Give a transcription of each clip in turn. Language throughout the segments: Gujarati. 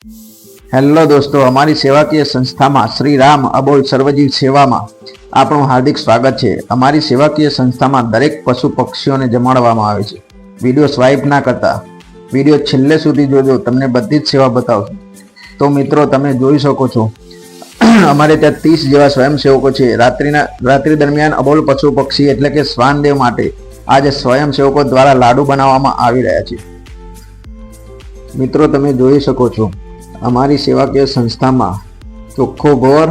હેલો દોસ્તો, અમારી સેવાકીય સંસ્થામાં શ્રી રામ અબોલ સર્વજીવ સેવામાં આપણું હાર્દિક સ્વાગત છે. અમારી સેવાકીય સંસ્થામાં દરેક પશુ પક્ષીઓને જમાડવામાં આવે છે. વિડીયો સ્વાઇપ ના કરતા, વિડીયો છેલ્લે સુધી જોજો, તમને બધી જ સેવા બતાવશું. તો મિત્રો, તમે જોઈ શકો છો અમારે ત્યાં 30 જેવા સ્વયંસેવકો છે. રાત્રિ દરમિયાન અબોલ પશુ પક્ષી એટલે કે શ્વાનદેવ માટે આજે સ્વયંસેવકો દ્વારા લાડુ બનાવવામાં આવી રહ્યા છે. મિત્રો, તમે જોઈ શકો છો અમારી સેવાકીય સંસ્થામાં ચોખ્ખો ગોળ,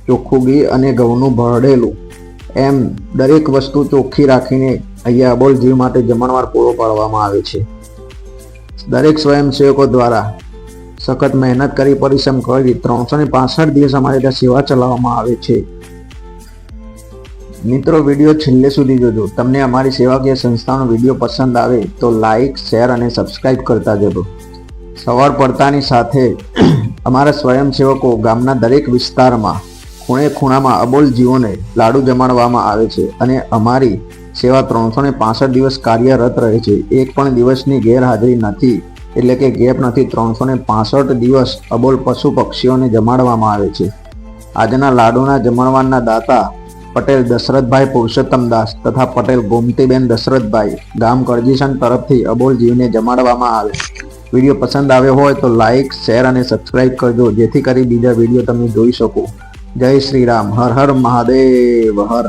ચોખ્ખું ઘી અને ઘઉંનું ભરડેલું એમ દરેક વસ્તુ ચોખ્ખી રાખીને અહીંયા અબોલ જીવ માટે જમણવાર પૂરો પાડવામાં આવે છે. દરેક સ્વયંસેવકો દ્વારા સખત મહેનત કરી, પરિશ્રમ કરી 365 દિવસ અમારે ત્યાં સેવા ચલાવવામાં આવે છે. મિત્રો, વિડીયો છેલ્લે સુધી જોજો. તમને અમારી સેવાકીય સંસ્થાનો વિડીયો પસંદ આવે તો લાઈક, શેર અને સબસ્ક્રાઈબ કરતા જજો. સવાર પડતાની સાથે અમારા સ્વયંસેવકો ગામના દરેક વિસ્તારમાં ખૂણે ખૂણામાં અબોલ જીવોને લાડુ જમાડવામાં આવે છે અને અમારી સેવા 365 દિવસ કાર્યરત રહે છે. એક પણ દિવસની ગેરહાજરી નથી, એટલે કે ગેપ નથી. 365 દિવસ અબોલ પશુ પક્ષીઓને જમાડવામાં આવે છે. આજના લાડુના જમણવારના દાતા પટેલ દશરથભાઈ પુરુષોત્તમદાસ તથા પટેલ ગોમતીબેન દશરથભાઈ ગામ કરજીસન તરફથી અબોલ જીવને જમાડવામાં આવે. વિડીયો પસંદ આવ્યો હોય તો લાઈક, શેર અને સબસ્ક્રાઈબ કરજો, જેથી કરી બીજા વિડીયો તમે જોઈ શકો. જય શ્રી રામ. હર હર મહાદેવ. હર